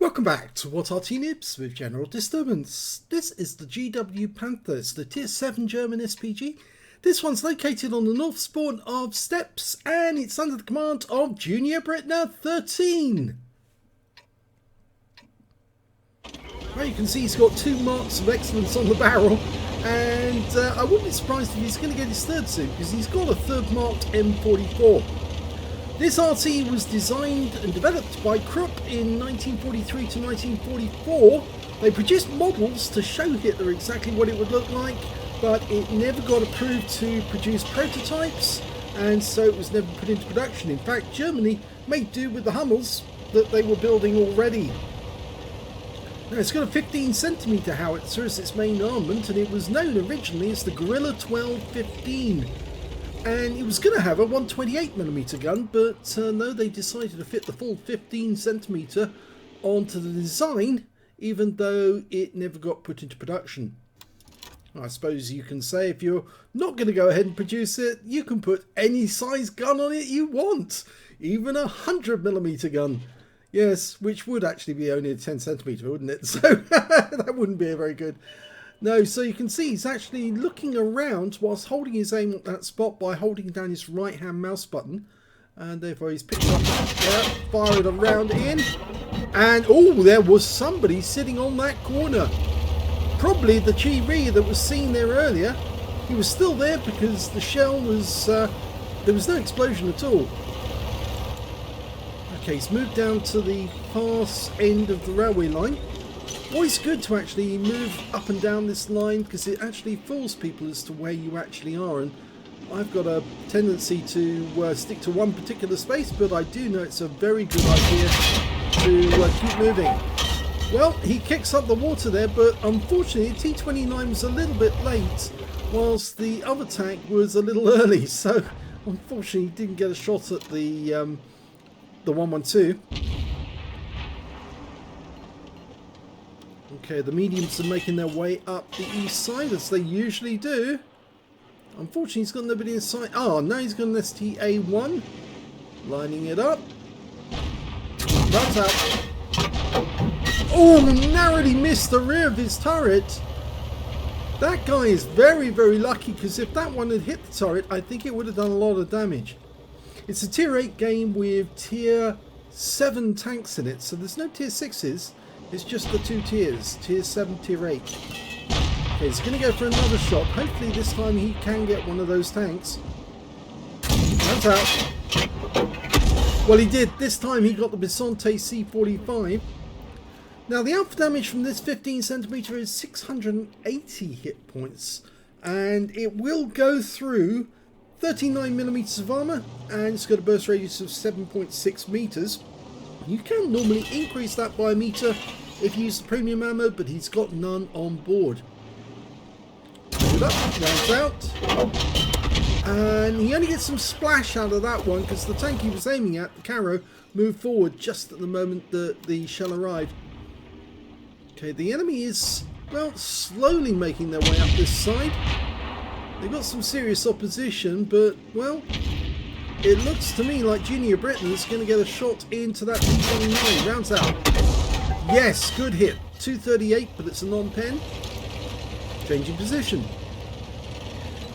Welcome back to What Are Noobs with General Disturbance. This is the GW Panther. It's the Tier 7 German SPG. This one's located on the north spawn of Steppes and it's under the command of JuniorBritner13. Well, you can see he's got 2 marks of excellence on the barrel, and I wouldn't be surprised if he's going to get his third soon, because he's got a third marked M44. This Arty was designed and developed by Krupp in 1943 to 1944. They produced models to show Hitler exactly what it would look like, but it never got approved to produce prototypes, and so it was never put into production. In fact, Germany made do with the Hummels that they were building already. Now, it's got a 15cm howitzer as its main armament, and it was known originally as the Gorilla 1215. And it was going to have a 128mm gun, but no, they decided to fit the full 15cm onto the design, even though it never got put into production. I suppose you can say if you're not going to go ahead and produce it, you can put any size gun on it you want, even a 100mm gun. Yes, which would actually be only a 10cm, wouldn't it? So that wouldn't be very good. No, so you can see he's actually looking around whilst holding his aim at that spot by holding down his right hand mouse button, and therefore he's picked up, fired a round in, and oh, there was somebody sitting on that corner. Probably the Chi-Ri that was seen there earlier. He was still there because the shell was, there was no explosion at all. Okay, he's moved down to the far end of the railway line. Always good to actually move up and down this line because it actually fools people as to where you actually are, and I've got a tendency to stick to one particular space, but I do know it's a very good idea to keep moving. Well, he kicks up the water there, but unfortunately T-29 was a little bit late whilst the other tank was a little early, so unfortunately he didn't get a shot at the 112. Okay, the mediums are making their way up the east side as they usually do. Unfortunately, he's got nobody in sight. Oh, now he's got an STA-1. Lining it up. That's out. Oh, narrowly missed the rear of his turret. That guy is very, very lucky, because if that one had hit the turret, I think it would have done a lot of damage. It's a Tier 8 game with Tier 7 tanks in it, so there's no Tier 6s. It's just the 2 tiers, Tier 7, Tier 8. Okay, he's going to go for another shot. Hopefully this time he can get one of those tanks. That's out. Well, he did. This time he got the Bisonte C45. Now, the alpha damage from this 15cm is 680 hit points. And it will go through 39mm of armour. And it's got a burst radius of 7.6 meters. You can normally increase that by a meter if you use the premium ammo, but he's got none on board. Rounds out. And he only gets some splash out of that one because the tank he was aiming at, the Caro, moved forward just at the moment that the shell arrived. Okay, the enemy is, well, slowly making their way up this side. They've got some serious opposition, but, well, it looks to me like JuniorBritner is going to get a shot into that T-29. Rounds out. Yes, good hit. 238, but it's a non-pen. Changing position.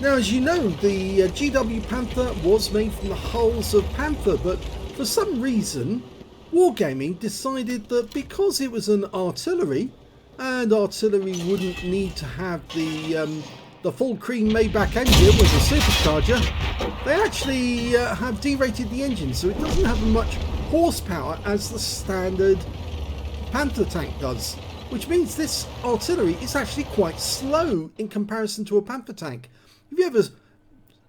Now, as you know, the GW Panther was made from the hulls of Panther, but for some reason, Wargaming decided that because it was an artillery, and artillery wouldn't need to have the full cream Maybach engine with a supercharger, they actually have derated the engine, so it doesn't have as much horsepower as the standard Panther tank does, which means this artillery is actually quite slow in comparison to a Panther tank. If you ever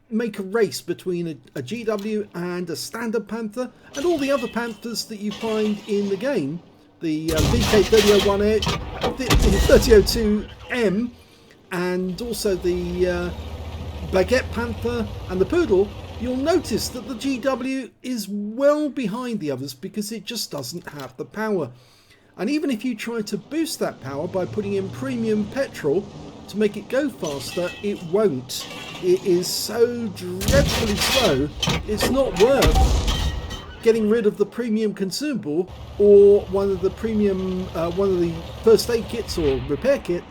make a race between a GW and a standard Panther and all the other Panthers that you find in the game, the VK3001, 3002M, and also the Baguette Panther and the Poodle, you'll notice that the GW is well behind the others because it just doesn't have the power. And even if you try to boost that power by putting in premium petrol to make it go faster, it won't. It is so dreadfully slow, it's not worth getting rid of the premium consumable or one of the premium, one of the first aid kits or repair kit.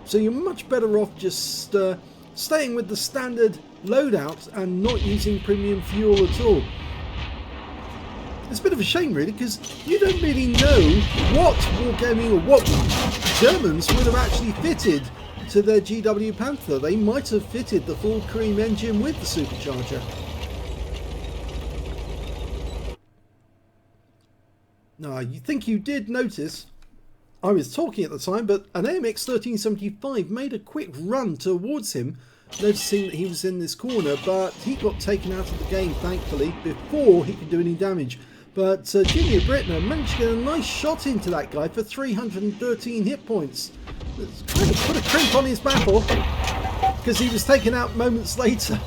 So you're much better off just staying with the standard loadout and not using premium fuel at all. It's a bit of a shame really, because you don't really know what Wargaming or what Germans would have actually fitted to their GW Panther. They might have fitted the full cream engine with the supercharger. Now, you think you did notice, I was talking at the time, but an AMX 1375 made a quick run towards him, noticing that he was in this corner, but he got taken out of the game, thankfully, before he could do any damage. But JuniorBritner managed to get a nice shot into that guy for 313 hit points. It's kind of put a crimp on his battle, because he was taken out moments later.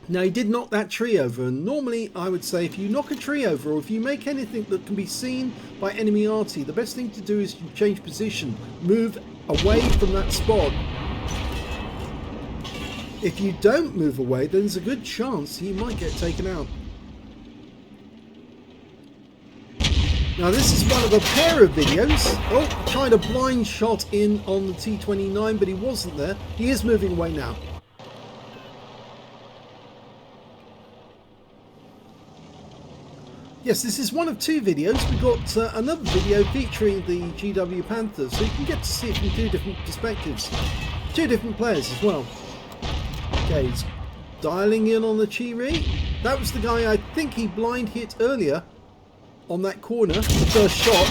Now, he did knock that tree over, and normally I would say if you knock a tree over or if you make anything that can be seen by enemy Arty, the best thing to do is you change position, move away from that spot. If you don't move away, then there's a good chance he might get taken out. Now, this is one of a pair of videos. Oh, tried a blind shot in on the T29, but he wasn't there. He is moving away now. Yes, this is one of two videos. We've got another video featuring the GW Panther, so you can get to see it from two different perspectives. Two different players as well. Okay, he's dialing in on the Chiri. That was the guy I think he blind hit earlier on that corner, the first shot.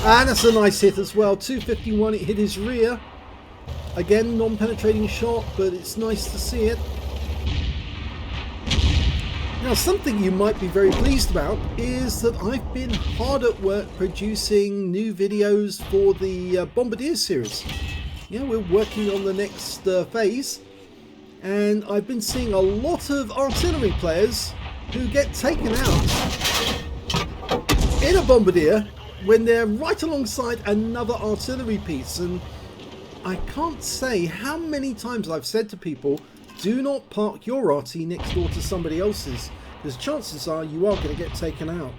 And that's a nice hit as well. 251, it hit his rear. Again, non-penetrating shot, but it's nice to see it. Now, something you might be very pleased about is that I've been hard at work producing new videos for the Bombardier series. Yeah, we're working on the next phase, and I've been seeing a lot of artillery players who get taken out in a Bombardier when they're right alongside another artillery piece. And I can't say how many times I've said to people, do not park your Arty next door to somebody else's, because chances are you are going to get taken out.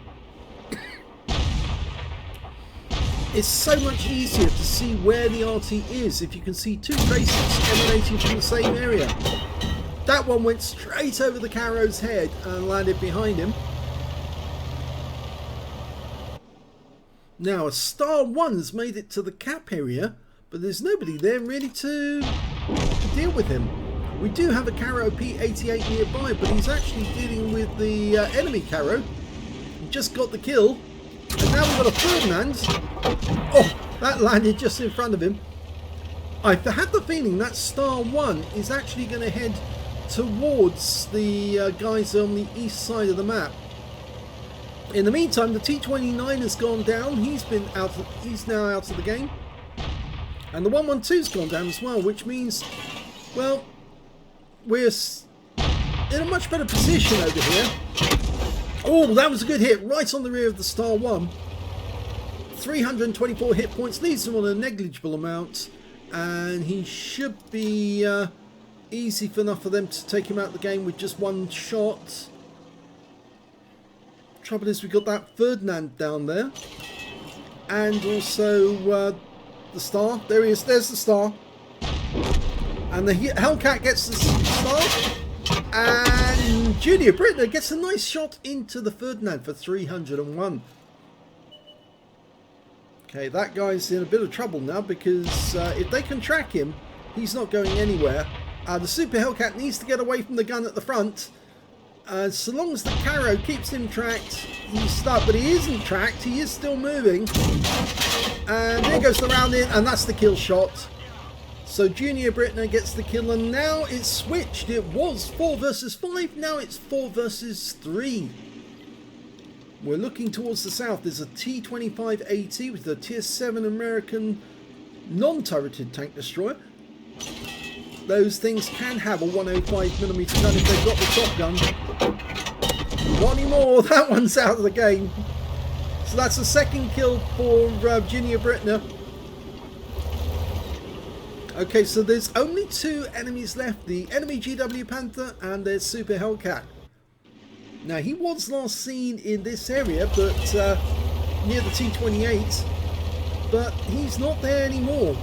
It's so much easier to see where the Arty is if you can see two traces emanating from the same area. That one went straight over the Caro's head and landed behind him. Now, a Star 1's made it to the cap area, but there's nobody there really to deal with him. We do have a Caro P88 nearby, but he's actually dealing with the enemy Caro. He just got the kill. And now we've got a Ferdinand. Oh, that landed just in front of him. I had the feeling that Star 1 is actually going to head towards the guys on the east side of the map. In the meantime, the T29 has gone down. He's now out of the game. And the 112's gone down as well, which means, well, we're in a much better position over here. Oh, that was a good hit right on the rear of the Star 1. 324 hit points, leaves him on a negligible amount, and he should be easy enough for them to take him out of the game with just one shot. Trouble is, we've got that Ferdinand down there, and also the Star. There he is. There's the Star. And the Hellcat gets the Star. And JuniorBritner gets a nice shot into the Ferdinand for 301. Okay, that guy's in a bit of trouble now, because if they can track him, he's not going anywhere. The Super Hellcat needs to get away from the gun at the front. So long as the Caro keeps him tracked, he's stuck. But he isn't tracked, he is still moving. And there goes the round in, and that's the kill shot. So JuniorBritner gets the kill, and now it's switched. It was 4 versus 5, now it's 4 versus 3. We're looking towards the south. There's a T-25AT with a Tier 7 American non-turreted tank destroyer. Those things can have a 105mm gun if they've got the top gun. Not anymore, that one's out of the game. So that's the second kill for JuniorBritner. Okay, so there's only 2 enemies left. The enemy GW Panther and their Super Hellcat. Now, he was last seen in this area, but near the T28, but he's not there anymore.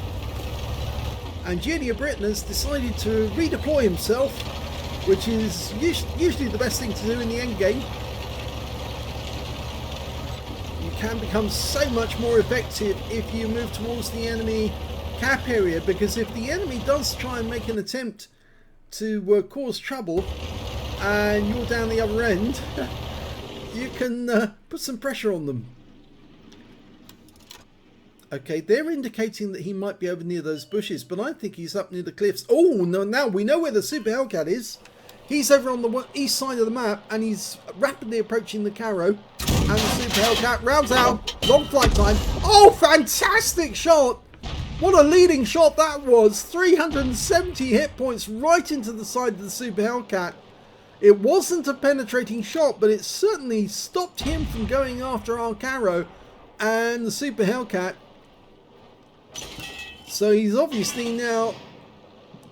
And JuniorBritner's decided to redeploy himself, which is usually the best thing to do in the end game. You can become so much more effective if you move towards the enemy cap area, because if the enemy does try and make an attempt to cause trouble and you're down the other end, you can put some pressure on them. Okay, they're indicating that he might be over near those bushes, but I think he's up near the cliffs. Oh, no, now we know where the Super Hellcat is. He's over on the east side of the map, and he's rapidly approaching the Carro. And the Super Hellcat rounds out. Long flight time. Oh, fantastic shot! What a leading shot that was. 370 hit points right into the side of the Super Hellcat. It wasn't a penetrating shot, but it certainly stopped him from going after our Carro and the Super Hellcat. So he's obviously now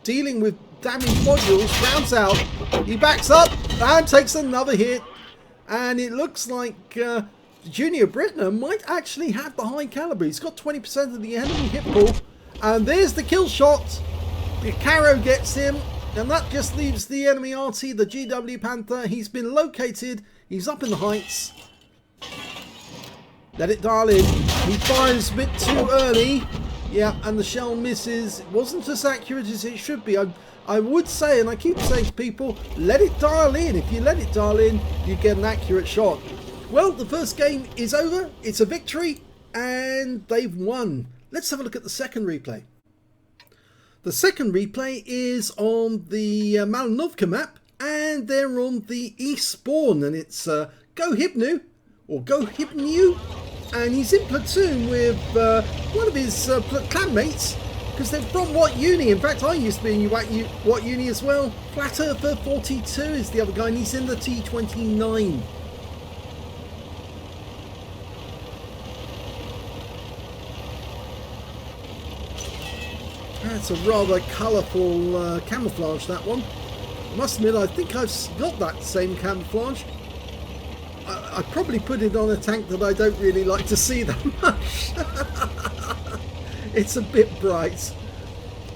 dealing with damaged modules. Rounds out. He backs up and takes another hit. And it looks like JuniorBritner might actually have the high caliber. He's got 20% of the enemy hit pool. And there's the kill shot. The Carro gets him. And that just leaves the enemy Arty, the GW Panther. He's been located. He's up in the heights. Let it dial in. He fires a bit too early. Yeah, and the shell misses. It wasn't as accurate as it should be. I would say, and I keep saying to people, let it dial in. If you let it dial in, you get an accurate shot. Well, the first game is over. It's a victory, and they've won. Let's have a look at the second replay. The second replay is on the Malinovka map, and they're on the east spawn, and it's Gohibniu, or Gohibniu, and he's in platoon with one of his clanmates, because they're from W-UNI. In fact, I used to be in W-UNI as well. Flat Earther 42 is the other guy, and he's in the T29. That's a rather colourful camouflage, that one. I must admit, I think I've got that same camouflage. I probably put it on a tank that I don't really like to see that much. It's a bit bright.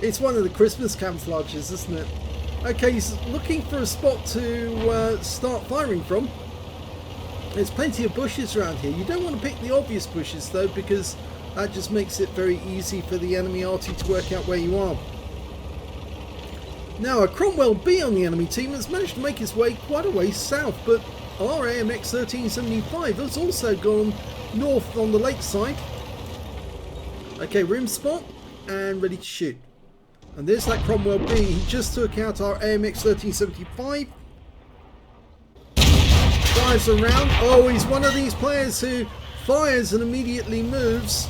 It's one of the Christmas camouflages, isn't it? Okay, he's looking for a spot to start firing from. There's plenty of bushes around here. You don't want to pick the obvious bushes though, because that just makes it very easy for the enemy Arty to work out where you are. Now, a Cromwell B on the enemy team has managed to make his way quite a way south, but our AMX1375 has also gone north on the lakeside. Okay, room spot and ready to shoot. And there's that Cromwell B. He just took out our AMX1375. Fires around. Oh, he's one of these players who fires and immediately moves.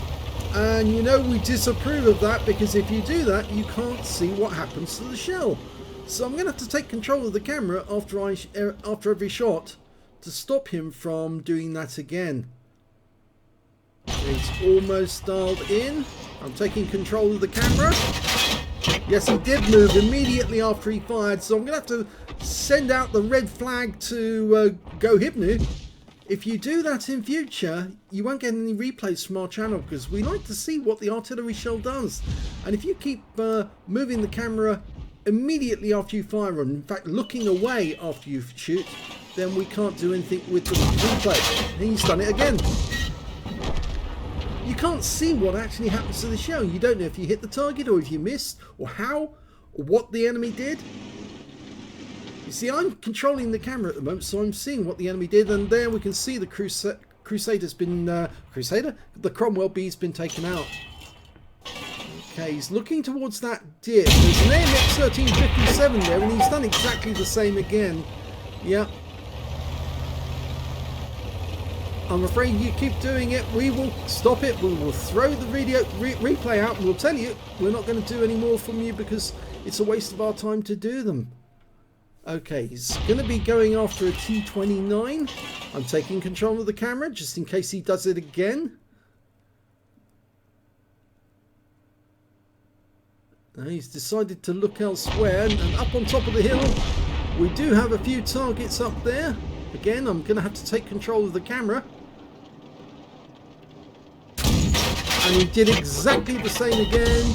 And you know we disapprove of that, because if you do that, you can't see what happens to the shell. So I'm going to have to take control of the camera after every shot to stop him from doing that again. It's almost dialed in. I'm taking control of the camera. Yes, he did move immediately after he fired, so I'm going to have to send out the red flag to Gohibniu. If you do that in future, you won't get any replays from our channel, because we like to see what the artillery shell does. And if you keep moving the camera immediately after you fire, and in fact looking away after you shoot, then we can't do anything with the replay. And he's done it again. You can't see what actually happens to the shell. You don't know if you hit the target, or if you missed, or how, or what the enemy did. You see, I'm controlling the camera at the moment, so I'm seeing what the enemy did, and there we can see the Crusader's been the Cromwell B's been taken out. Okay, he's looking towards that dip. There's an AMX1357 there, and he's done exactly the same again. Yeah. I'm afraid you keep doing it, we will stop it. We will throw the video replay out, and we'll tell you we're not going to do any more from you, because it's a waste of our time to do them. Okay, he's going to be going after a T29. I'm taking control of the camera just in case he does it again. He's decided to look elsewhere, and up on top of the hill we do have a few targets up there. Again, I'm going to have to take control of the camera. And he did exactly the same again,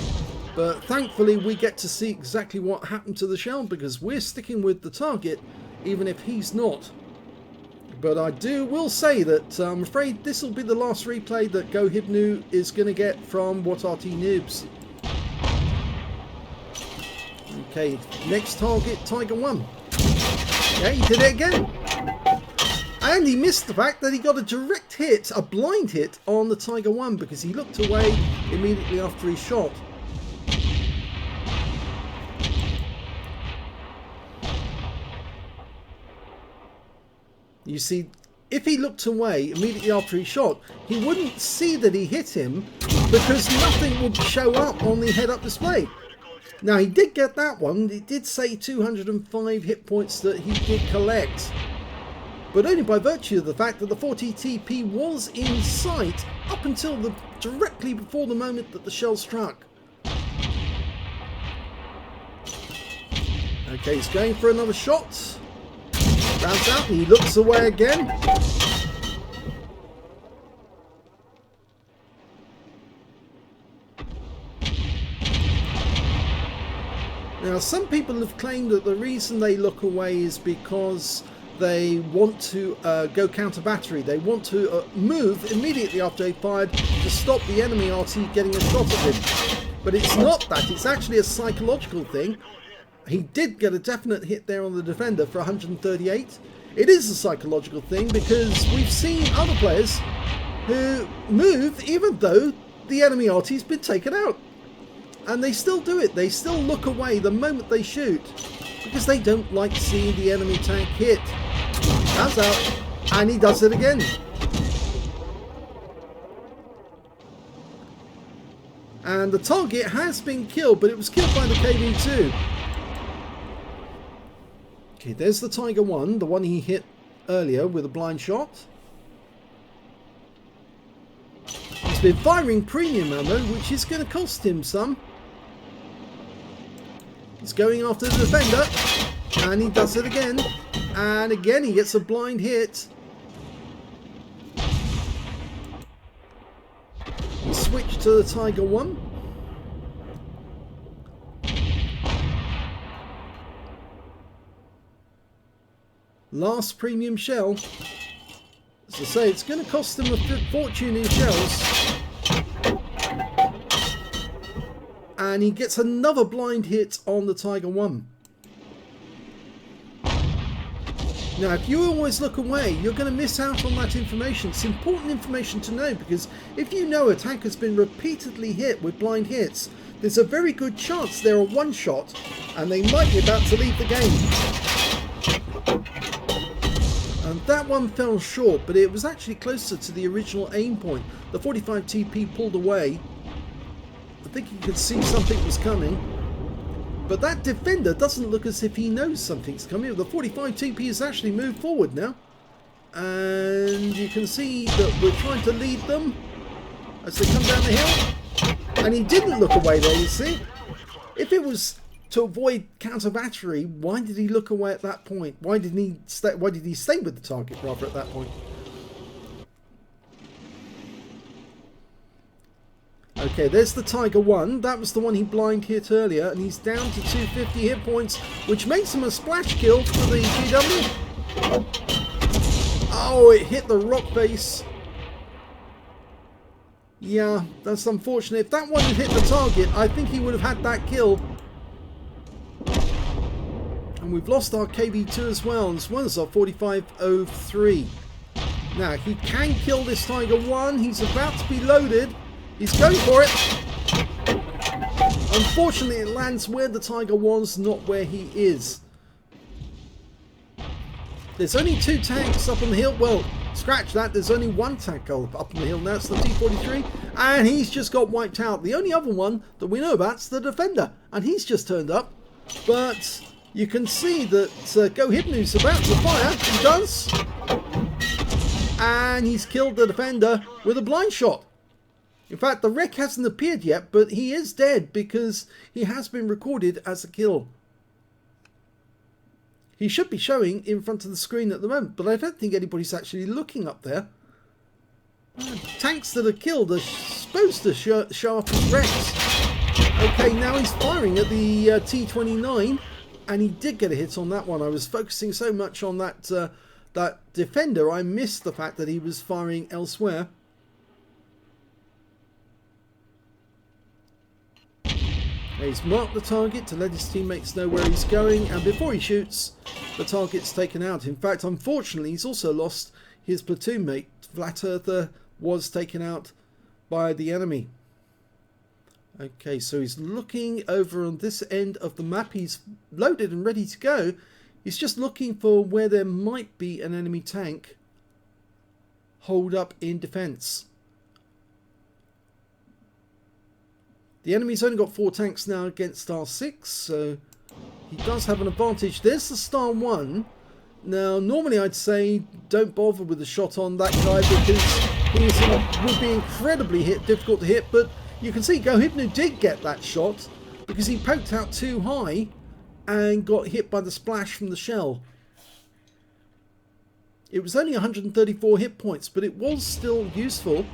but thankfully we get to see exactly what happened to the shell because we're sticking with the target even if he's not. But I will say that I'm afraid this will be the last replay that Gohibniu is going to get from What Arty Noobs. Okay, next target, Tiger 1. Yeah, he did it again. And he missed the fact that he got a direct hit, a blind hit on the Tiger 1 because he looked away immediately after he shot. You see, if he looked away immediately after he shot, he wouldn't see that he hit him because nothing would show up on the head-up display. Now, he did get that one. It did say 205 hit points that he did collect, but only by virtue of the fact that the 40 TP was in sight up until directly before the moment that the shell struck. Okay, he's going for another shot. Rounds out and he looks away again. Now, some people have claimed that the reason they look away is because they want to go counter battery. They want to move immediately after they fired to stop the enemy Arty getting a shot at him. But it's not that. It's actually a psychological thing. He did get a definite hit there on the defender for 138. It is a psychological thing because we've seen other players who move even though the enemy Arty's been taken out. And they still do it. They still look away the moment they shoot because they don't like seeing the enemy tank hit. That's out. And he does it again. And the target has been killed, but it was killed by the KV-2. Okay, there's the Tiger 1, the one he hit earlier with a blind shot. He's been firing premium ammo, which is going to cost him some. He's going after the defender, and he does it again. And again, he gets a blind hit. He switched to the Tiger 1. Last premium shell. As I say, it's going to cost him a fortune in shells. And he gets another blind hit on the Tiger 1. Now, if you always look away, you're going to miss out on that information. It's important information to know because if you know a tank has been repeatedly hit with blind hits, there's a very good chance they're a one-shot and they might be about to leave the game. And that one fell short, but it was actually closer to the original aim point. The 45 TP pulled away. I think you could see something was coming. But that defender doesn't look as if he knows something's coming. The 45 TP has actually moved forward now. And you can see that we're trying to lead them as they come down the hill. And he didn't look away there, you see. If it was to avoid counter battery, why did he look away at that point? Why did he stay with the target rather at that point? Okay, there's the Tiger 1. That was the one he blind hit earlier, and he's down to 250 hit points, which makes him a splash kill for the GW. Oh, it hit the rock base. Yeah, that's unfortunate. If that one had hit the target, I think he would have had that kill. And we've lost our KV-2 as well as our 4503. Now, he can kill this Tiger 1. He's about to be loaded. He's going for it. Unfortunately, it lands where the Tiger was, not where he is. There's only 2 tanks up on the hill. Well, scratch that. There's only 1 tank up on the hill now. It's the T-43. And he's just got wiped out. The only other one that we know about is the defender. And he's just turned up. But you can see that Gohibniu's about to fire. He does. And he's killed the defender with a blind shot. In fact, the wreck hasn't appeared yet, but he is dead because he has been recorded as a kill. He should be showing in front of the screen at the moment, but I don't think anybody's actually looking up there. Tanks that are killed are supposed to show up as wrecks. Okay, now he's firing at the T-29, and he did get a hit on that one. I was focusing so much on that that defender, I missed the fact that he was firing elsewhere. He's marked the target to let his teammates know where he's going, and before he shoots, the target's taken out. In fact, unfortunately, he's also lost his platoon mate. Flat Earther was taken out by the enemy. Okay, so he's looking over on this end of the map. He's loaded and ready to go. He's just looking for where there might be an enemy tank holed up in defense. The enemy's only got 4 tanks now against Star 6, so he does have an advantage. There's the Star 1. Now, normally I'd say don't bother with the shot on that guy because he would be incredibly difficult to hit, but you can see Gohibniu did get that shot because he poked out too high and got hit by the splash from the shell. It was only 134 hit points, but it was still useful.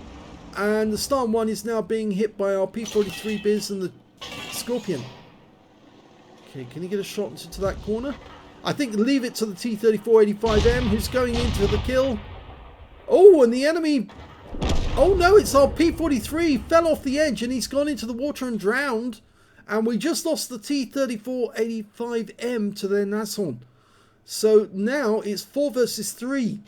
And the Star 1 is now being hit by our P-43 Biz and the Scorpion. Okay, can he get a shot into that corner? I think leave it to the T-34-85M who's going into the kill. Oh, and the enemy... Oh no, it's our P-43 fell off the edge and he's gone into the water and drowned. And we just lost the T-34-85M to their Nashorn. So now it's 4 versus 3.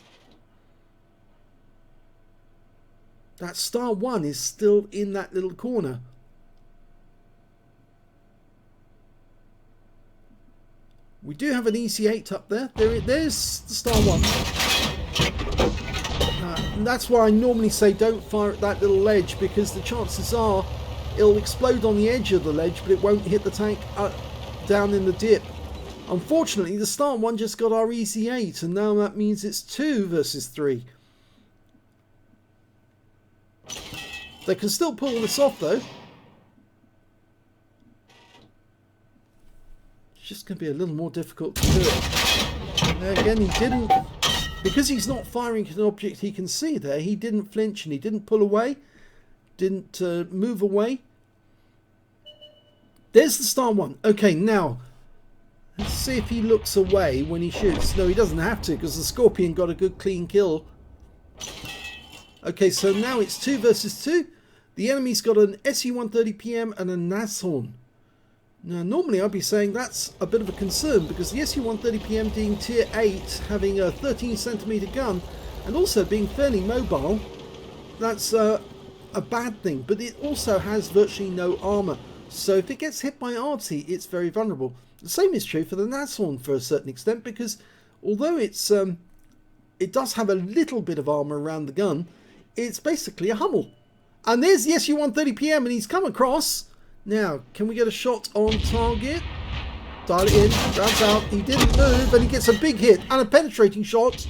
That Star 1 is still in that little corner. We do have an EC8 up there. There's the Star 1. And that's why I normally say don't fire at that little ledge, because the chances are it'll explode on the edge of the ledge, but it won't hit the tank down in the dip. Unfortunately, the Star 1 just got our EC8, and now that means it's 2 versus 3. They can still pull this off though. It's just going to be a little more difficult to do it. Now again, he didn't, because he's not firing at an object he can see there, he didn't flinch and he didn't pull away, didn't move away. There's the Star 1. Okay, now let's see if he looks away when he shoots. No, he doesn't have to, because the Scorpion got a good clean kill. Okay, so now it's 2 versus 2. The enemy's got an SU-130PM and a Nashorn. Now, normally I'd be saying that's a bit of a concern, because the SU-130PM being tier 8, having a 13cm gun, and also being fairly mobile, that's a bad thing. But it also has virtually no armour. So if it gets hit by Arty, it's very vulnerable. The same is true for the Nashorn for a certain extent, because although it's it does have a little bit of armour around the gun, it's basically a Hummel. And there's the SU-130PM and he's come across. Now, can we get a shot on target? Dial it in, rounds out, he didn't move and he gets a big hit and a penetrating shot.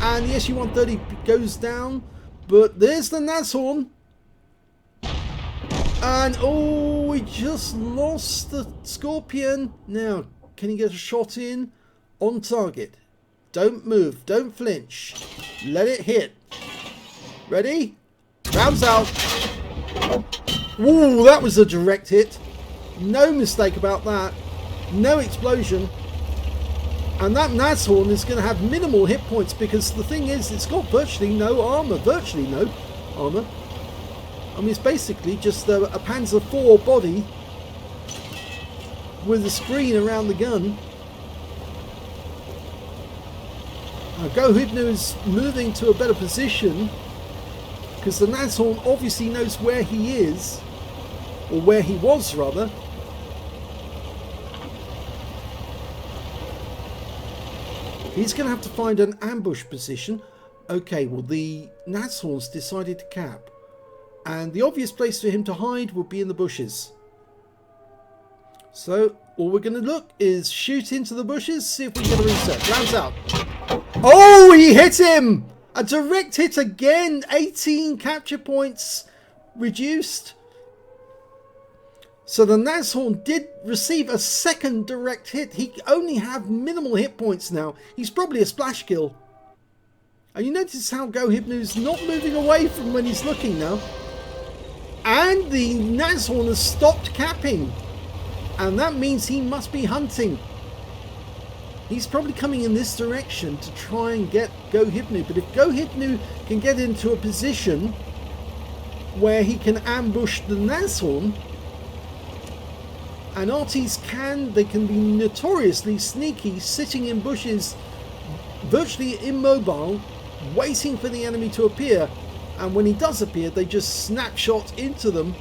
And the SU-130 goes down, but there's the Nashorn. And oh, we just lost the Scorpion. Now, can he get a shot in on target? Don't move, don't flinch. Let it hit. Ready? Rounds out. Ooh, that was a direct hit. No mistake about that. No explosion. And that Nashorn is going to have minimal hit points, because the thing is, it's got virtually no armour. Virtually no armour. I mean, it's basically just a Panzer IV body with a screen around the gun. Gohibniu is moving to a better position, because the Nashorn obviously knows where he is, or where he was rather. He's going to have to find an ambush position. Okay, well, the Nashorn's decided to cap, and the obvious place for him to hide would be in the bushes. So all we're going to look is shoot into the bushes, see if we can get a reset. Rounds out. Oh, he hit him! A direct hit again. 18 capture points reduced. So the Nashorn did receive a second direct hit. He only have minimal hit points now. He's probably a splash kill. And you notice how Gohibniu's not moving away from when he's looking now. And the Nashorn has stopped capping. And that means he must be hunting. He's probably coming in this direction to try and get Gohibniu. But if Gohibniu can get into a position where he can ambush the Nashorn, and Artys they can be notoriously sneaky, sitting in bushes, virtually immobile, waiting for the enemy to appear. And when he does appear, they just snapshot into them.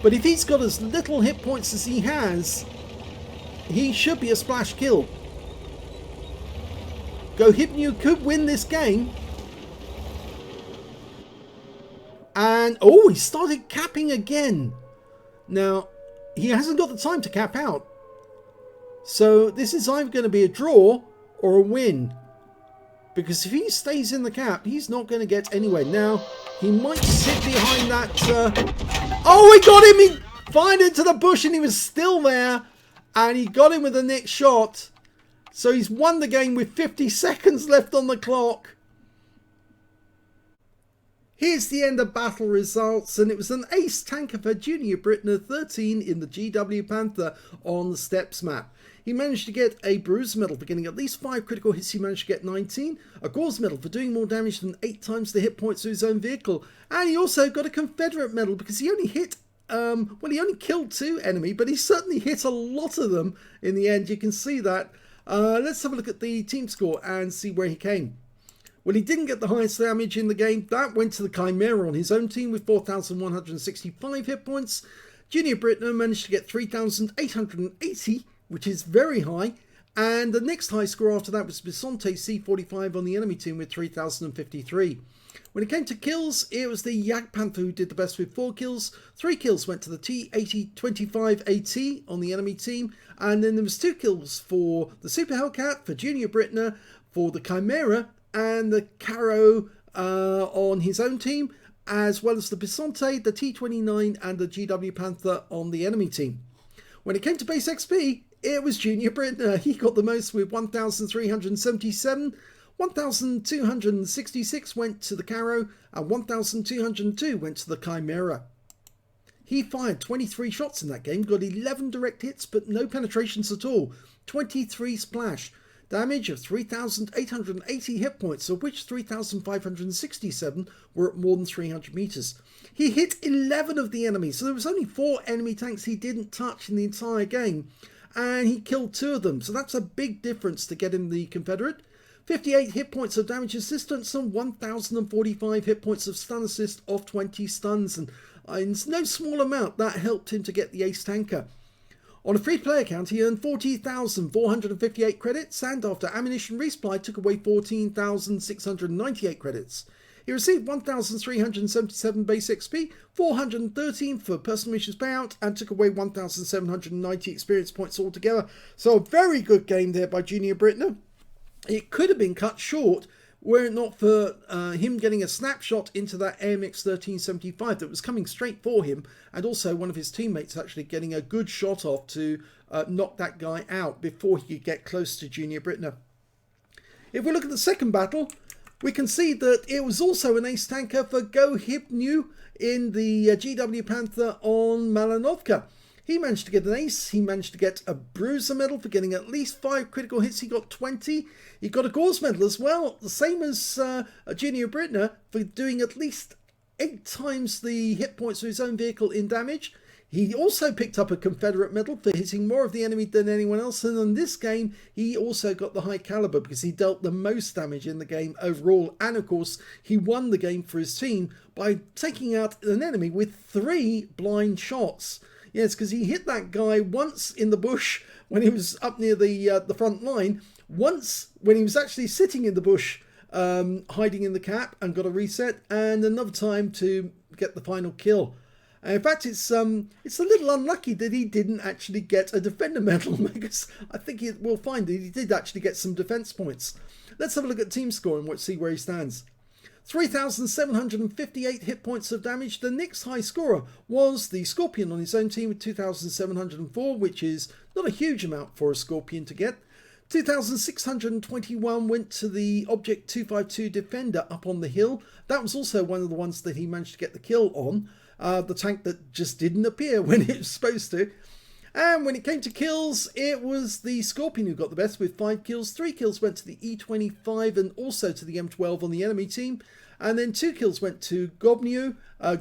But if he's got as little hit points as he has, he should be a splash kill. Gohibniu could win this game. And, oh, he started capping again. Now, he hasn't got the time to cap out. So this is either going to be a draw or a win. Because if he stays in the cap, he's not going to get anywhere. Now, he might sit behind that... Oh, he got him! He fired into the bush and he was still there. And he got him with the next shot. So he's won the game with 50 seconds left on the clock. Here's the end of battle results, and it was an ace tanker for JuniorBritner13 in the GW Panther on the Steppes map. He managed to get a bruise medal for getting at least 5 critical hits. He managed to get 19, a gauze medal for doing more damage than 8 times the hit points of his own vehicle, and he also got a Confederate medal because he only hit, well, he only killed 2 enemy, but he certainly hit a lot of them in the end. You can see that. Let's have a look at the team score and see where he came. Well, he didn't get the highest damage in the game. That went to the Chimera on his own team with 4,165 hit points. JuniorBritner managed to get 3,880, which is very high. And the next high score after that was Bisonte C45 on the enemy team with 3,053. When it came to kills, it was the GW Panther who did the best with 4 kills. 3 kills went to the T8025AT on the enemy team. And then there was 2 kills for the Super Hellcat, for JuniorBritner, for the Chimera, and the Caro on his own team, as well as the Bisonte, the T29 and the GW Panther on the enemy team. When it came to base XP, it was JuniorBritner. He got the most with 1,377, 1,266 went to the Caro, and 1,202 went to the Chimera. He fired 23 shots in that game, got 11 direct hits but no penetrations at all, 23 splash. Damage of 3,880 hit points, of which 3,567 were at more than 300 meters. He hit 11 of the enemies, so there was only 4 enemy tanks he didn't touch in the entire game, and he killed 2 of them, so that's a big difference to get him the Confederate. 58 hit points of damage assistance and 1,045 hit points of stun assist off 20 stuns, and in no small amount that helped him to get the ace tanker. On a free-to-play account, he earned 40,458 credits, and after ammunition resupply, took away 14,698 credits. He received 1,377 base XP, 413 for personal missions payout, and took away 1,790 experience points altogether. So a very good game there by JuniorBritner. It could have been cut short were it not for him getting a snapshot into that AMX 1375 that was coming straight for him, and also one of his teammates actually getting a good shot off to knock that guy out before he could get close to JuniorBritner. If we look at the second battle, we can see that it was also an ace tanker for Gohibniu in the GW Panther on Malinovka. He managed to get an ace, he managed to get a bruiser medal for getting at least 5 critical hits, he got 20. He got a gauze medal as well, the same as JuniorBritner, for doing at least 8 times the hit points of his own vehicle in damage. He also picked up a Confederate medal for hitting more of the enemy than anyone else, and in this game he also got the high caliber because he dealt the most damage in the game overall, and of course he won the game for his team by taking out an enemy with 3 blind shots. Yes, because he hit that guy once in the bush when he was up near the front line, once when he was actually sitting in the bush hiding in the cap and got a reset, and another time to get the final kill. In fact, it's a little unlucky that he didn't actually get a defender medal, because I think we'll find that he did actually get some defense points. Let's have a look at team score and see where he stands. 3,758 hit points of damage. The next high scorer was the Scorpion on his own team with 2,704, which is not a huge amount for a Scorpion to get. 2,621 went to the Object 252 Defender up on the hill. That was also one of the ones that he managed to get the kill on. The tank that just didn't appear when it was supposed to. And when it came to kills, it was the Scorpion who got the best with 5 kills. 3 kills went to the E25 and also to the M12 on the enemy team. And then 2 kills went to Gohibniu, the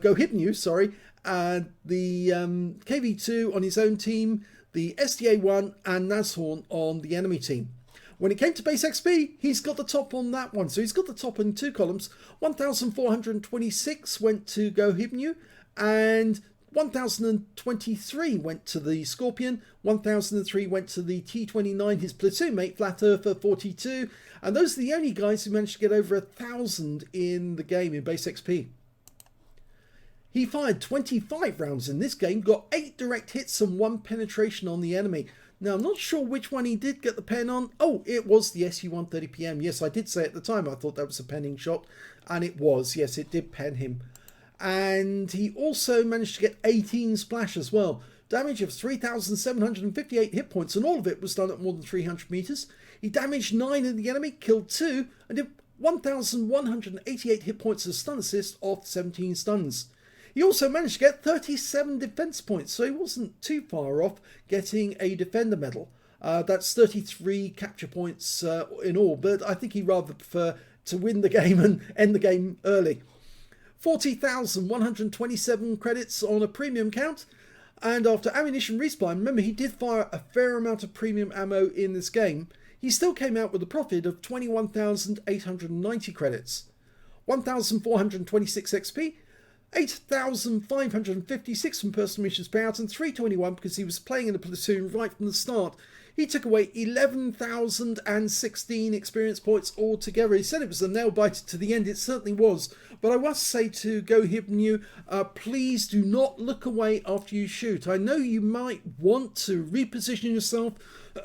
KV2 on his own team, the SDA1 and Nashorn on the enemy team. When it came to base XP, he's got the top on that one. So he's got the top in 2 columns. 1,426 went to Gohibniu and 1,023 went to the Scorpion, 1,003 went to the T29, his platoon mate, Flat Earther 42, and those are the only guys who managed to get over 1,000 in the game in base XP. He fired 25 rounds in this game, got 8 direct hits and 1 penetration on the enemy. Now, I'm not sure which one he did get the pen on. Oh, it was the SU-130PM. Yes, I did say at the time I thought that was a penning shot, and it was. Yes, it did pen him. And he also managed to get 18 splash as well. Damage of 3,758 hit points, and all of it was done at more than 300 meters. He damaged 9 of the enemy, killed 2, and did 1,188 hit points as stun assist off 17 stuns. He also managed to get 37 defense points, so he wasn't too far off getting a defender medal. That's 33 capture points in all, but I think he'd rather prefer to win the game and end the game early. 40,127 credits on a premium count, and after ammunition respawn, remember he did fire a fair amount of premium ammo in this game, he still came out with a profit of 21,890 credits. 1,426 XP, 8,556 from personal missions payout, and 321 because he was playing in the platoon right from the start. He took away 11,016 experience points altogether. He said it was a nail biter to the end. It certainly was. But I must say to Gohibniu, please do not look away after you shoot. I know you might want to reposition yourself,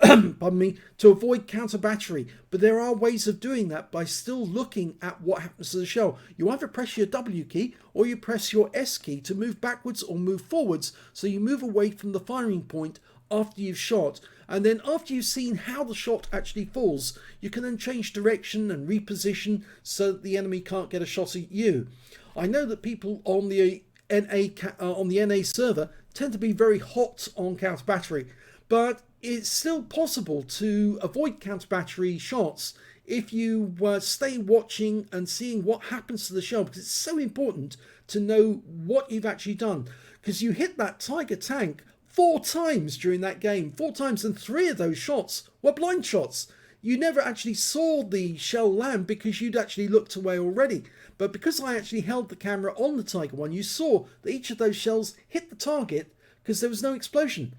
pardon me, to avoid counter battery, but there are ways of doing that by still looking at what happens to the shell. You either press your W key or you press your S key to move backwards or move forwards, so you move away from the firing point after you've shot. And then after you've seen how the shot actually falls, you can then change direction and reposition so that the enemy can't get a shot at you. I know that people on the NA server tend to be very hot on counter battery, but it's still possible to avoid counter battery shots if you stay watching and seeing what happens to the shell, because it's so important to know what you've actually done. Because you hit that Tiger tank 4 times during that game, 4 times, and 3 of those shots were blind shots. You never actually saw the shell land because you'd actually looked away already. But because I actually held the camera on the Tiger one, you saw that each of those shells hit the target because there was no explosion.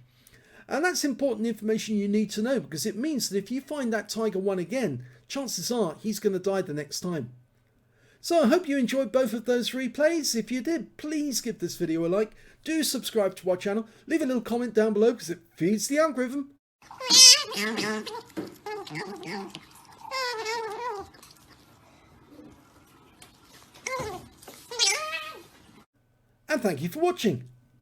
And that's important information you need to know, because it means that if you find that Tiger one again, chances are he's going to die the next time. So I hope you enjoyed both of those replays. If you did, please give this video a like. Do subscribe to our channel. Leave a little comment down below because it feeds the algorithm. And thank you for watching.